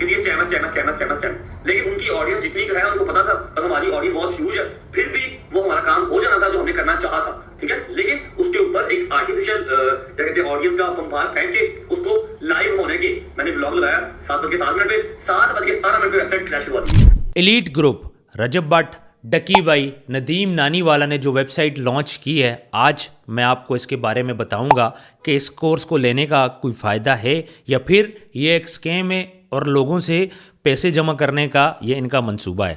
کہ یہ اسکیم. لیکن ان کی آڈینس جتنی ہے ان کو پتا تھا اور ہماری آڈینس بہت ہیوج ہے, پھر بھی وہ ہمارا کام ہو جانا تھا جو ہم نے کرنا چاہا تھا, ٹھیک ہے. لیکن اس کے اوپر ایک آرٹیفیشل کیا کہتے ہیں آڈینس کا پمپار پھینک کے اس کو لائیو ہونے کے میں نے بلاگ لگایا 7:07 پہ 7:17 پہ ویب سائٹ کریش ہوا تھی. ایلیٹ گروپ, رجب بٹ, ڈکی بھائی, ندیم نانی والا نے جو ویب سائٹ لانچ کی ہے, آج میں آپ کو اس کے بارے میں بتاؤں گا کہ اس کورس کو لینے کا کوئی فائدہ ہے یا پھر یہ ایک اسکیم ہے اور لوگوں سے پیسے جمع کرنے کا یہ ان کا منصوبہ ہے.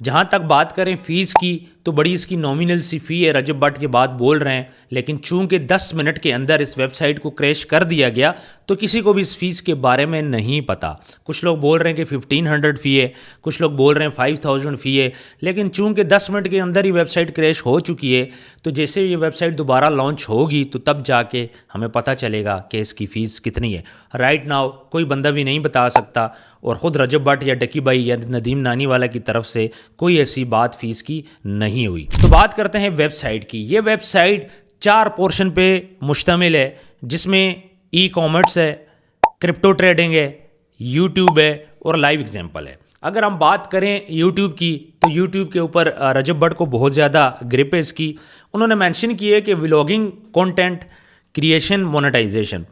جہاں تک بات کریں فیس کی تو بڑی اس کی نومینل سی فی ہے, رجب بٹ کے بعد بول رہے ہیں, لیکن چونکہ 10 منٹ کے اندر اس ویب سائٹ کو کریش کر دیا گیا تو کسی کو بھی اس فیس کے بارے میں نہیں پتہ. کچھ لوگ بول رہے ہیں کہ 1500 فی ہے, کچھ لوگ بول رہے ہیں 5000 فی ہے, لیکن چونکہ 10 منٹ کے اندر ہی ویب سائٹ کریش ہو چکی ہے تو جیسے یہ ویب سائٹ دوبارہ لانچ ہوگی تو تب جا کے ہمیں پتہ چلے گا کہ اس کی فیس کتنی ہے. رائٹ ناؤ کوئی بندہ بھی نہیں بتا سکتا, اور خود رجب بٹ یا ڈکی بھائی یا ندیم نانی والا کی طرف سے کوئی ایسی بات فیس کی نہیں ہوئی. تو بات کرتے ہیں ویب سائٹ کی. یہ ویب سائٹ 4 پورشن پہ مشتمل ہے, جس میں ای کامرس ہے, کرپٹو ٹریڈنگ ہے, یوٹیوب ہے اور لائیو ایگزامپل ہے. اگر ہم بات کریں یوٹیوب کی تو یوٹیوب کے اوپر رجب بٹ کو بہت زیادہ گرپ ہے اس کی. انہوں نے مینشن کی ہے کہ ولاگنگ کانٹینٹ کریشن مونیٹائزیشن,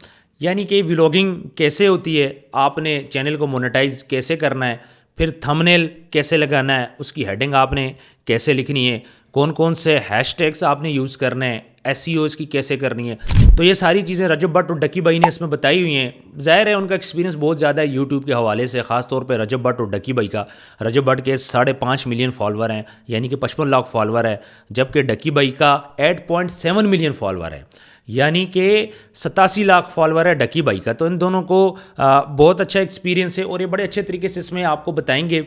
یعنی کہ ولاگنگ کیسے ہوتی ہے, آپ نے چینل کو مونیٹائز کیسے کرنا ہے, پھر تھمبنیل کیسے لگانا ہے, اس کی ہیڈنگ آپ نے کیسے لکھنی ہے, کون کون سے ہیش ٹیگس آپ نے یوز کرنے ہیں, ایس ای او اس کی کیسے کرنی ہے. تو یہ ساری چیزیں رجب بٹ اور ڈکی بھائی نے اس میں بتائی ہوئی ہیں. ظاہر ہے ان کا ایکسپیرینس بہت زیادہ ہے یوٹیوب کے حوالے سے, خاص طور پہ رجب بٹ اور ڈکی بھائی کا. رجب بٹ کے 5.5 ملین فالوور ہیں, یعنی کہ 55 لاکھ فالوور ہے, جبکہ ڈکی بھائی کا 8.7 ملین فالوور ہے, یعنی کہ 87 لاکھ فالوور ہے ڈکی بھائی کا. تو ان دونوں کو بہت اچھا ایکسپیرینس ہے اور یہ بڑے اچھے طریقے سے اس میں آپ کو بتائیں گے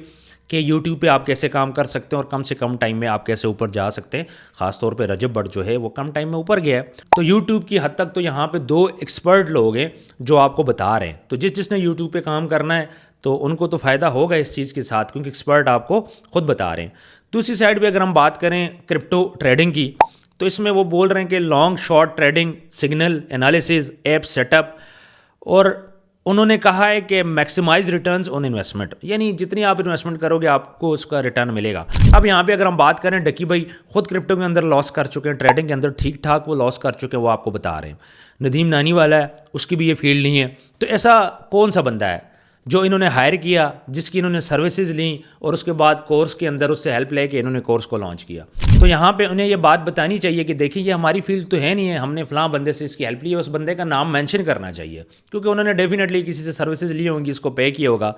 کہ یوٹیوب پہ آپ کیسے کام کر سکتے ہیں اور کم سے کم ٹائم میں آپ کیسے اوپر جا سکتے ہیں. خاص طور پہ رجب بٹ جو ہے وہ کم ٹائم میں اوپر گیا ہے. تو یوٹیوب کی حد تک تو یہاں پہ 2 ایکسپرٹ لوگ ہیں جو آپ کو بتا رہے ہیں. تو جس نے یوٹیوب پہ کام کرنا ہے تو ان کو تو فائدہ ہوگا اس چیز کے ساتھ, کیونکہ ایکسپرٹ آپ کو خود بتا رہے ہیں. دوسری سائڈ پہ اگر ہم بات کریں کرپٹو ٹریڈنگ کی تو اس میں وہ بول رہے ہیں کہ long short trading, signal analysis, app set up, اور انہوں نے کہا ہے کہ میکسیمائز ریٹرنز آن انویسٹمنٹ, یعنی جتنی آپ انویسٹمنٹ کرو گے آپ کو اس کا ریٹرن ملے گا. اب یہاں پہ اگر ہم بات کریں ڈکی بھائی خود کرپٹو کے اندر لاس کر چکے ہیں, ٹریڈنگ کے اندر ٹھیک ٹھاک وہ لاس کر چکے ہیں, وہ آپ کو بتا رہے ہیں. ندیم نانی والا ہے, اس کی بھی یہ فیلڈ نہیں ہے. تو ایسا کون سا بندہ ہے جو انہوں نے ہائر کیا, جس کی انہوں نے سروسز لیں اور اس کے بعد کورس کے اندر اس سے ہیلپ لے کے انہوں نے کورس کو لانچ کیا. تو یہاں پہ انہیں یہ بات بتانی چاہیے کہ دیکھیں یہ ہماری فیلڈ تو ہے نہیں ہے, ہم نے فلاں بندے سے اس کی ہیلپ لی ہے, اس بندے کا نام مینشن کرنا چاہیے, کیونکہ انہوں نے ڈیفینیٹلی کسی سے سروسز لی ہوں گی, اس کو پے کیا ہوگا.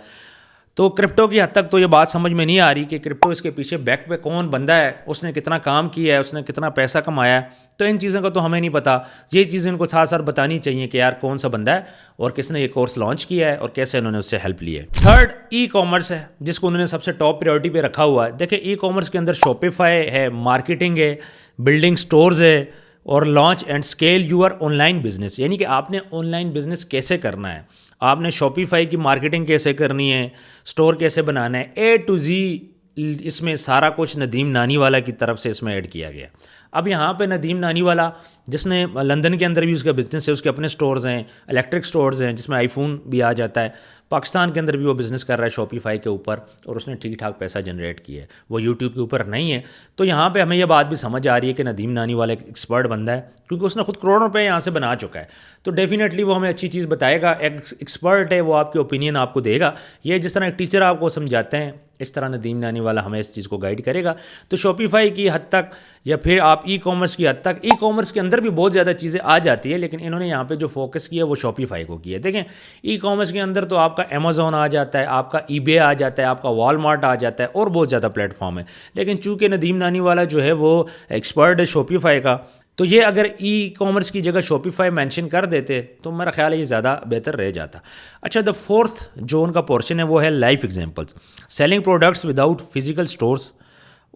تو کرپٹو کی حد تک تو یہ بات سمجھ میں نہیں آ رہی کہ کرپٹو اس کے پیچھے بیک پہ کون بندہ ہے, اس نے کتنا کام کیا ہے, اس نے کتنا پیسہ کمایا ہے. تو ان چیزوں کا تو ہمیں نہیں پتہ. یہ چیزیں ان کو ساتھ ساتھ بتانی چاہیے کہ یار کون سا بندہ ہے اور کس نے یہ کورس لانچ کیا ہے اور کیسے انہوں نے اس سے ہیلپ لی ہے. تھرڈ ای کامرس ہے, جس کو انہوں نے سب سے ٹاپ پریورٹی پہ رکھا ہوا ہے. دیکھیں ای کامرس کے اندر شاپیفائی ہے, مارکیٹنگ ہے, بلڈنگ سٹورز ہے, اور launch and scale your on line business, یعنی کہ آپ نے آن لائن بزنس کیسے کرنا ہے, آپ نے شاپیفائی کی مارکیٹنگ کیسے کرنی ہے, اسٹور کیسے بنانا ہے, اے ٹو زی اس میں سارا کچھ ندیم نانی والا کی طرف سے اس میں ایڈ کیا گیا. اب یہاں پہ ندیم نانی والا جس نے لندن کے اندر بھی اس کا بزنس ہے, اس کے اپنے سٹورز ہیں, الیکٹرک سٹورز ہیں جس میں آئی فون بھی آ جاتا ہے. پاکستان کے اندر بھی وہ بزنس کر رہا ہے شاپیفائی کے اوپر, اور اس نے ٹھیک ٹھاک پیسہ جنریٹ کیا ہے. وہ یوٹیوب کے اوپر نہیں ہے. تو یہاں پہ ہمیں یہ بات بھی سمجھ آ رہی ہے کہ ندیم نانی والا ایک ایکسپرٹ بندہ ہے, کیونکہ اس نے خود کروڑوں روپے یہاں سے بنا چکا ہے. تو ڈیفینیٹلی وہ ہمیں اچھی چیز بتائے گا. ایک ایکسپرٹ ہے, وہ آپ کی اوپینین آپ کو دے گا. یہ جس طرح ایک ٹیچر آپ کو سمجھاتے ہیں اس طرح ندیم نانی والا ہمیں اس چیز کو گائیڈ کرے گا. تو شاپیفائی کی حد تک یا پھر آپ ای کامرس کی حد تک, ای کامرس کے اندر بھی بہت زیادہ چیزیں آ جاتی ہے, لیکن انہوں نے یہاں پہ جو فوکس کیا ہے وہ شاپیفائی کو کیا ہے. دیکھیں ای کامرس کے اندر تو آپ کا امیزون آ جاتا ہے, آپ کا ای بے آ جاتا ہے, آپ کا والمارٹ آ جاتا ہے, اور بہت زیادہ پلیٹ فارم ہے. لیکن چونکہ ندیم نانی والا جو ہے وہ ایکسپرٹ ہے شاپیفائی کا, تو یہ اگر ای کامرس کی جگہ شاپیفائی مینشن کر دیتے تو میرا خیال ہے یہ زیادہ بہتر رہ جاتا. اچھا, دا فورتھ جو ان کا پورشن ہے وہ ہے life examples, selling products without physical stores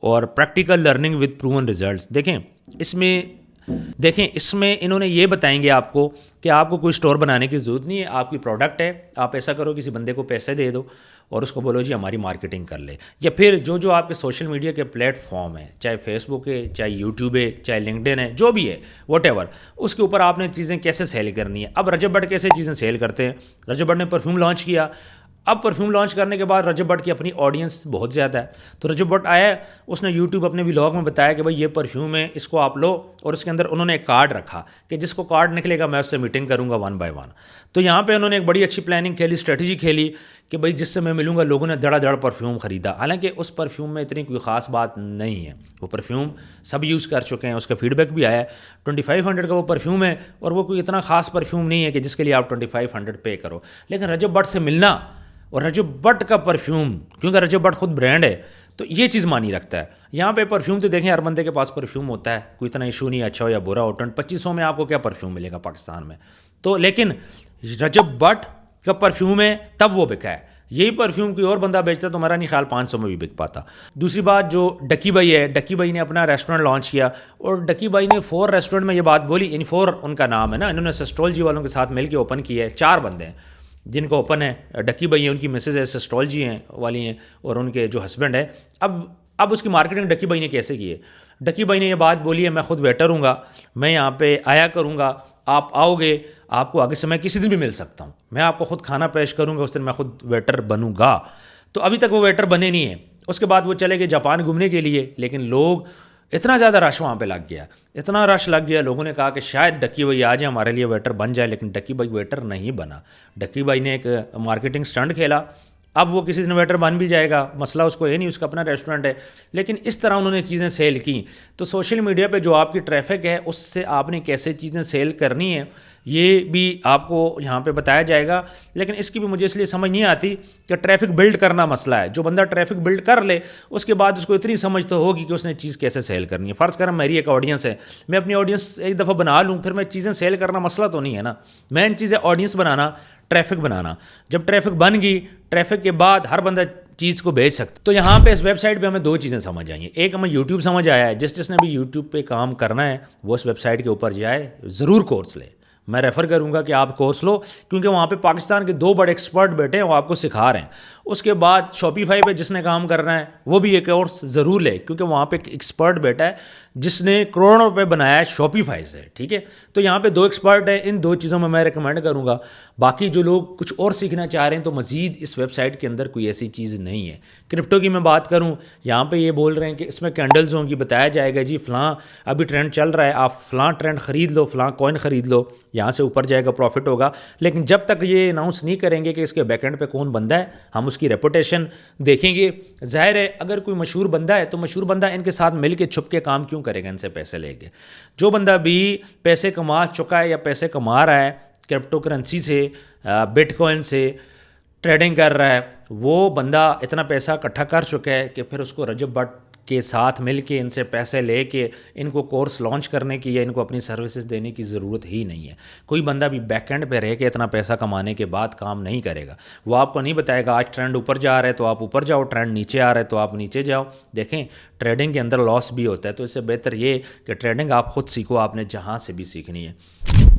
اور practical learning with proven results. دیکھیں اس میں انہوں نے یہ بتائیں گے آپ کو کہ آپ کو کوئی سٹور بنانے کی ضرورت نہیں ہے, آپ کی پروڈکٹ ہے, آپ ایسا کرو کسی بندے کو پیسے دے دو اور اس کو بولو جی ہماری مارکیٹنگ کر لے. یا پھر جو آپ کے سوشل میڈیا کے پلیٹ فارم ہیں, چاہے فیس بک ہے, چاہے یوٹیوب ہے, چاہے لنکڈن ہے, جو بھی ہے واٹ ایور, اس کے اوپر آپ نے چیزیں کیسے سیل کرنی ہے. اب رجب بٹ کیسے چیزیں سیل کرتے ہیں, رجب بٹ نے پرفیوم لانچ کیا, اب پرفیوم لانچ کرنے کے بعد رجب بٹ کی اپنی آڈینس بہت زیادہ ہے، تو رجب بٹ آیا، اس نے یوٹیوب اپنے ولاگ میں بتایا کہ بھائی یہ پرفیوم ہے، اس کو آپ لو، اور اس کے اندر انہوں نے ایک کارڈ رکھا کہ جس کو کارڈ نکلے گا میں اس سے میٹنگ کروں گا 1 by 1۔ تو یہاں پہ انہوں نے ایک بڑی اچھی پلاننگ کھیلی، اسٹریٹجی کھیلی کہ بھائی جس سے میں ملوں گا، لوگوں نے دڑا دڑ پرفیوم خریدا، حالانکہ اس پرفیوم میں اتنی کوئی خاص بات نہیں ہے، وہ پرفیوم سب یوز کر چکے ہیں، اس کا فیڈ بیک بھی آیا ہے۔ 2500 کا وہ پرفیوم ہے، اور وہ کوئی اتنا خاص پرفیوم نہیں ہے کہ جس کے لیے آپ 2500 پے کرو، لیکن رجب بٹ سے ملنا اور رجب بٹ کا پرفیوم، کیونکہ رجب بٹ خود برانڈ ہے، تو یہ چیز مانی رکھتا ہے۔ یہاں پہ پرفیوم تو دیکھیں ہر بندے کے پاس پرفیوم ہوتا ہے، کوئی اتنا ایشو نہیں، اچھا ہو یا برا ہو۔ 2500 میں آپ کو کیا پرفیوم ملے گا پاکستان میں؟ تو لیکن رجب بٹ کا پرفیوم ہے تب وہ بکا ہے، یہی پرفیوم کوئی اور بندہ بیچتا تو میرا نہیں خیال 500 میں بھی بک پاتا۔ دوسری بات جو ڈکی بھائی ہے، ڈکی بھائی نے اپنا ریسٹورنٹ لانچ کیا، اور ڈکی بھائی نے 4 ریسٹورنٹ میں یہ بات بولی، یعنی 4 ان کا نام ہے نا، انہوں نے سسٹرولوجی والوں کے ساتھ مل کے اوپن کیا ہے، 4 بندے ہیں جن کو اوپن ہے، ڈکی بھائی ہیں، ان کی مسز ہے سسٹرولوجی ہیں والی ہیں، اور ان کے جو ہسبینڈ ہے۔ اب اس کی مارکیٹنگ ڈکی بھائی نے کیسے کی ہے؟ ڈکی بھائی نے یہ بات بولی ہے، میں خود ویٹر ہوں گا، میں یہاں پہ آیا کروں گا، آپ آؤ گے، آپ کو آگے سے میں کسی دن بھی مل سکتا ہوں، میں آپ کو خود کھانا پیش کروں گا، اس دن میں خود ویٹر بنوں گا۔ تو ابھی تک وہ ویٹر بنے نہیں ہیں۔ اس کے بعد وہ چلے گئے جاپان گھومنے کے لیے، لیکن لوگ اتنا زیادہ رش وہاں پہ لگ گیا، اتنا رش لگ گیا، لوگوں نے کہا کہ شاید ڈکی بھائی آ جائے ہمارے لیے ویٹر بن جائے، لیکن ڈکی بھائی ویٹر نہیں بنا۔ ڈکی بھائی نے ایک مارکیٹنگ سٹنٹ کھیلا، اب وہ کسی دن ویٹر بن بھی جائے گا، مسئلہ اس کو یہ نہیں، اس کا اپنا ریسٹورنٹ ہے، لیکن اس طرح انہوں نے چیزیں سیل کی۔ تو سوشل میڈیا پہ جو آپ کی ٹریفک ہے، اس سے آپ نے کیسے چیزیں سیل کرنی ہے، یہ بھی آپ کو یہاں پہ بتایا جائے گا۔ لیکن اس کی بھی مجھے اس لیے سمجھ نہیں آتی کہ ٹریفک بلڈ کرنا مسئلہ ہے، جو بندہ ٹریفک بلڈ کر لے اس کے بعد اس کو اتنی سمجھ تو ہوگی کہ اس نے چیز کیسے سیل کرنی ہے۔ فرض کریں میری ایک آڈینس ہے، میں اپنی آڈینس ایک دفعہ بنا لوں، پھر میں چیزیں سیل کرنا مسئلہ تو نہیں ہے نا، مین چیز ہے آڈینس بنانا، ٹریفک بنانا۔ جب ٹریفک بن گئی، ٹریفک کے بعد ہر بندہ چیز کو بیچ سکتا۔ تو یہاں پہ اس ویب سائٹ پہ ہمیں 2 چیزیں سمجھ آئیں گی، ایک ہمیں یوٹیوب سمجھ آیا ہے، جس نے بھی یوٹیوب پہ کام کرنا ہے وہ اس ویب سائٹ کے اوپر جائے، ضرور کورس لے۔ میں ریفر کروں گا کہ آپ کورس لو، کیونکہ وہاں پہ پاکستان کے 2 بڑے ایکسپرٹ بیٹھے ہیں، وہ آپ کو سکھا رہے ہیں۔ اس کے بعد شاپیفائی پہ جس نے کام کرنا ہے وہ بھی یہ کورس ضرور لے، کیونکہ وہاں پہ ایک ایکسپرٹ بیٹھا ہے جس نے کروڑوں روپے بنایا ہے شاپیفائی سے، ٹھیک ہے؟ تو یہاں پہ 2 ایکسپرٹ ہیں، ان 2 چیزوں میں ریکمینڈ کروں گا۔ باقی جو لوگ کچھ اور سیکھنا چاہ رہے ہیں تو مزید اس ویب سائٹ کے اندر کوئی ایسی چیز نہیں ہے۔ کرپٹو کی میں بات کروں، یہاں پہ یہ بول رہے ہیں کہ اس میں کینڈلز ہوں گی، بتایا جائے گا جی فلاں ابھی ٹرینڈ چل رہا ہے، آپ فلاں ٹرینڈ خرید لو، فلاں کوائن خرید لو، یہاں سے اوپر جائے گا، پروفٹ ہوگا۔ لیکن جب تک یہ اناؤنس نہیں کریں گے کہ اس کے بیک اینڈ پہ کون بندہ ہے، ہم اس کی ریپوٹیشن دیکھیں گے۔ ظاہر ہے اگر کوئی مشہور بندہ ہے تو مشہور بندہ ان کے ساتھ مل کے چھپ کے کام کیوں کرے گا ان سے پیسے لے کے؟ جو بندہ بھی پیسے کما چکا ہے یا پیسے کما رہا ہے کرپٹو کرنسی سے، بٹ کوائن سے ٹریڈنگ کر رہا ہے، وہ بندہ اتنا پیسہ اکٹھا کر چکا ہے کہ پھر اس کو رجب بٹ کے ساتھ مل کے ان سے پیسے لے کے ان کو کورس لانچ کرنے کی یا ان کو اپنی سروسز دینے کی ضرورت ہی نہیں ہے۔ کوئی بندہ بھی بیک اینڈ پہ رہ کے اتنا پیسہ کمانے کے بعد کام نہیں کرے گا، وہ آپ کو نہیں بتائے گا آج ٹرینڈ اوپر جا رہا ہے تو آپ اوپر جاؤ، ٹرینڈ نیچے آ رہا ہے تو آپ نیچے جاؤ۔ دیکھیں ٹریڈنگ کے اندر لاس بھی ہوتا ہے، تو اس سے بہتر یہ کہ ٹریڈنگ آپ خود سیکھو، آپ نے جہاں سے بھی سیکھنی ہے۔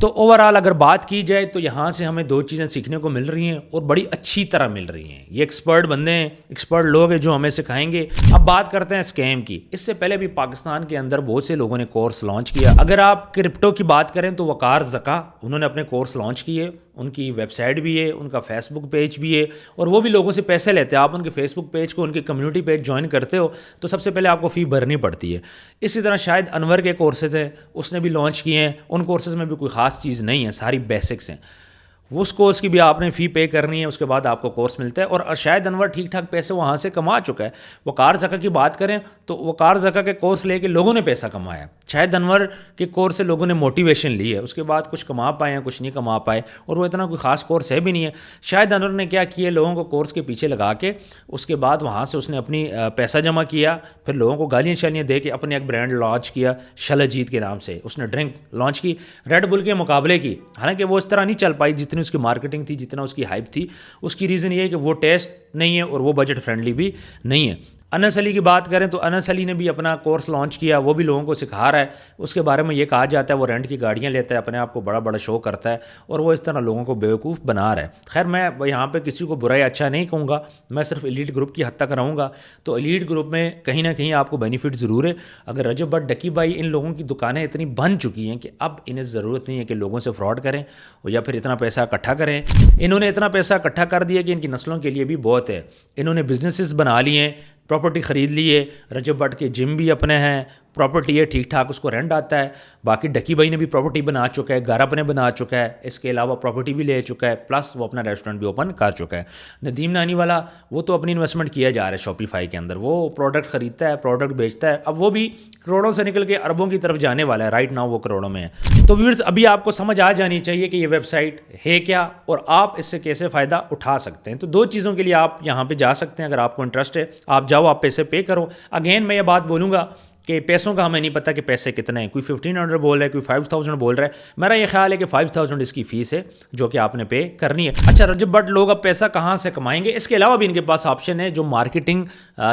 تو اوورآل اگر بات کی جائے تو یہاں سے ہمیں 2 چیزیں سیکھنے کو مل رہی ہیں اور بڑی اچھی طرح مل رہی ہیں۔ یہ ایکسپرٹ بندے ہیں، ایکسپرٹ لوگ ہیں جو ہمیں سکھائیں گے۔ اب بات کرتے ہیں اسکیم کی۔ اس سے پہلے بھی پاکستان کے اندر بہت سے لوگوں نے کورس لانچ کیا۔ اگر آپ کرپٹو کی بات کریں تو وقار زکا، انہوں نے اپنے کورس لانچ کیے، ان کی ویب سائٹ بھی ہے، ان کا فیس بک پیج بھی ہے، اور وہ بھی لوگوں سے پیسے لیتے ہیں۔ آپ ان کے فیس بک پیج کو، ان کے کمیونٹی پیج جوائن کرتے ہو تو سب سے پہلے آپ کو فی بھرنی پڑتی ہے۔ اسی طرح شاید انور کے کورسز ہیں، اس نے بھی لانچ کیے ہیں، ان کورسز میں بھی کوئی خاص چیز نہیں ہے، ساری بیسکس ہیں۔ اس کورس کی بھی آپ نے فی پے کرنی ہے، اس کے بعد آپ کو کورس ملتا ہے، اور شاید انور ٹھیک ٹھاک پیسے وہاں سے کما چکا ہے۔ وقار زکا کی بات کریں تو وقار زکا کے کورس لے کے لوگوں نے پیسہ کمایا، شاید انور کے کورس سے لوگوں نے موٹیویشن لی ہے، اس کے بعد کچھ کما پائے ہیں، کچھ نہیں کما پائے، اور وہ اتنا کوئی خاص کورس ہے بھی نہیں ہے۔ شاید انور نے کیا کیا، لوگوں کو کورس کے پیچھے لگا کے اس کے بعد وہاں سے اس نے اپنی پیسہ جمع کیا، پھر لوگوں کو گالیاں شالیاں دے کے اپنے ایک برانڈ لانچ کیا شل اجیت کے نام سے، اس نے ڈرنک لانچ کی ریڈ بل کے مقابلے کی، حالانکہ وہ اس طرح نہیں چل پائی جتنی اس کی مارکیٹنگ تھی، جتنا اس کی ہائپ تھی۔ اس کی ریزن یہ ہے کہ وہ ٹیسٹ نہیں ہے اور وہ بجٹ فرینڈلی بھی نہیں ہے۔ انس علی کی بات کریں تو انس علی نے بھی اپنا کورس لانچ کیا, وہ بھی لوگوں کو سکھا رہا ہے. اس کے بارے میں یہ کہا جاتا ہے وہ رینٹ کی گاڑیاں لیتا ہے, اپنے آپ کو بڑا بڑا شو کرتا ہے اور وہ اس طرح لوگوں کو بیوقوف بنا رہا ہے. خیر میں یہاں پہ کسی کو برا یا اچھا نہیں کہوں گا, میں صرف ایلیٹ گروپ کی حد تک رہوں گا. تو ایلیٹ گروپ میں کہیں نہ کہیں آپ کو بینیفٹ ضرور ہے. اگر رجب بٹ ڈکی بھائی, ان لوگوں کی دکانیں اتنی بن چکی ہیں کہ اب انہیں ضرورت نہیں ہے کہ لوگوں سے فراڈ کریں یا پھر اتنا پیسہ اکٹھا کریں. انہوں نے اتنا پیسہ اکٹھا کر دیا کہ ان کی نسلوں کے لیے بھی بہت ہے. انہوں نے بزنسز بنا لیے ہیں, پراپرٹی خرید لی ہے. رجب بٹ کے جم بھی اپنے ہیں, پراپرٹی ہے ٹھیک ٹھاک, اس کو رینٹ آتا ہے. باقی ڈکی بھائی نے بھی پراپرٹی بنا چکا ہے, گھر اپنے بنا چکا ہے, اس کے علاوہ پراپرٹی بھی لے چکا ہے, پلس وہ اپنا ریسٹورینٹ بھی اوپن کر چکا ہے. ندیم نانی والا وہ تو اپنی انویسٹمنٹ کیا جا رہا ہے شاپیفائی کے اندر, وہ پروڈکٹ خریدتا ہے, پروڈکٹ بیچتا ہے. اب وہ بھی کروڑوں سے نکل کے اربوں کی طرف جانے والا ہے. رائٹ ناؤ وہ کروڑوں میں ہے. تو ویورز ابھی آپ کو سمجھ آ جانی چاہیے کہ یہ ویب سائٹ ہے کیا اور آپ اس سے کیسے فائدہ اٹھا سکتے ہیں. تو دو چیزوں کے لیے آپ یہاں پہ جا سکتے ہیں. اگر آپ کو انٹرسٹ ہے آپ جاؤ, آپ پیسے پے کرو. اگین میں یہ بات بولوں گا کہ پیسوں کا ہمیں نہیں پتہ کہ پیسے کتنے ہیں. کوئی 1500 بول رہا ہے, کوئی 5000 بول رہا ہے. میرا یہ خیال ہے کہ 5000 اس کی فیس ہے جو کہ آپ نے پے کرنی ہے. اچھا رجب بٹ لوگ اب پیسہ کہاں سے کمائیں گے؟ اس کے علاوہ بھی ان کے پاس آپشن ہے جو مارکیٹنگ,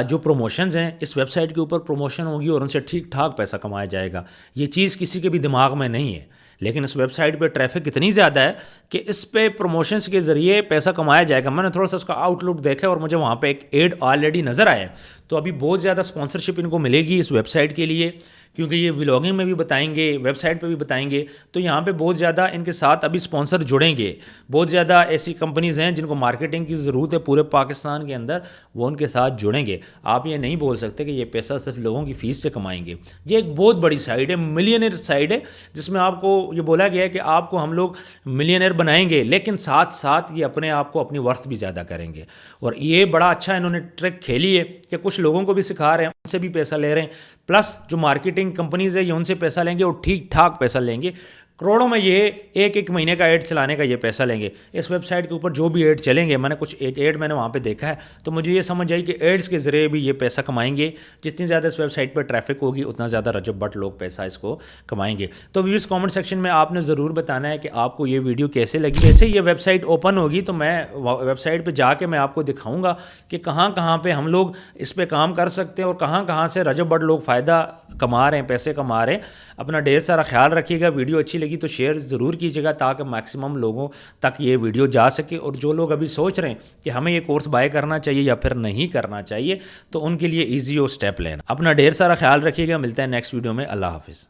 جو پروموشنز ہیں اس ویب سائٹ کے اوپر پروموشن ہوگی اور ان سے ٹھیک ٹھاک پیسہ کمایا جائے گا. یہ چیز کسی کے بھی دماغ میں نہیں ہے, لیکن اس ویب سائٹ پہ ٹریفک اتنی زیادہ ہے کہ اس پہ پروموشنز کے ذریعے پیسہ کمایا جائے گا. میں نے تھوڑا سا اس کا آؤٹ لک دیکھا اور مجھے وہاں پہ ایک ایڈ آلریڈی نظر آیا ہے. تو ابھی بہت زیادہ اسپانسرشپ ان کو ملے گی اس ویب سائٹ کے لیے, کیونکہ یہ ولاگنگ میں بھی بتائیں گے, ویب سائٹ پہ بھی بتائیں گے. تو یہاں پہ بہت زیادہ ان کے ساتھ ابھی اسپانسر جڑیں گے. بہت زیادہ ایسی کمپنیز ہیں جن کو مارکیٹنگ کی ضرورت ہے پورے پاکستان کے اندر, وہ ان کے ساتھ جڑیں گے. آپ یہ نہیں بول سکتے کہ یہ پیسہ صرف لوگوں کی فیس سے کمائیں گے. یہ ایک بہت بڑی سائٹ ہے, ملینئر سائٹ ہے, جس میں آپ کو یہ بولا گیا ہے کہ آپ کو ہم لوگ ملینئر بنائیں گے, لیکن ساتھ ساتھ یہ اپنے آپ کو اپنی ورث بھی زیادہ کریں گے. اور یہ بڑا اچھا انہوں نے ٹرک کھیلی ہے کہ کچھ لوگوں کو بھی سکھا رہے ہیں, ان سے بھی پیسہ لے رہے ہیں, پلس جو مارکیٹنگ کمپنیز ہے یہ ان سے پیسہ لیں گے اور ٹھیک ٹھاک پیسہ لیں گے. کروڑوں میں یہ ایک مہینے کا ایڈ چلانے کا یہ پیسہ لیں گے. اس ویب سائٹ کے اوپر جو بھی ایڈ چلیں گے, میں نے کچھ ایک ایڈ میں نے وہاں پہ دیکھا ہے, تو مجھے یہ سمجھ آئی کہ ایڈز کے ذریعے بھی یہ پیسہ کمائیں گے. جتنی زیادہ اس ویب سائٹ پہ ٹریفک ہوگی اتنا زیادہ رجب بٹ لوگ پیسہ اس کو کمائیں گے. تو ویورز کامنٹ سیکشن میں آپ نے ضرور بتانا ہے کہ آپ کو یہ ویڈیو کیسے لگی. جیسے یہ ویب سائٹ اوپن ہوگی تو میں ویب سائٹ پہ جا کے میں آپ کو دکھاؤں گا کہ کہاں کہاں پہ ہم لوگ اس پہ کام کر سکتے ہیں اور کہاں کہاں سے رجب بٹ لوگ فائدہ کما رہے ہیں, پیسے کما رہے ہیں. اپنا ڈھیر سارا خیال رکھیے گا. ویڈیو اچھی لگی تو شیئر ضرور کیجیے گا تاکہ میکسیمم لوگوں تک یہ ویڈیو جا سکے. اور جو لوگ ابھی سوچ رہے ہیں کہ ہمیں یہ کورس بائی کرنا چاہیے یا پھر نہیں کرنا چاہیے, تو ان کے لیے ایزی ہو اسٹیپ لینا. اپنا ڈھیر سارا خیال رکھیے گا. ملتا ہے نیکسٹ ویڈیو میں. اللہ حافظ.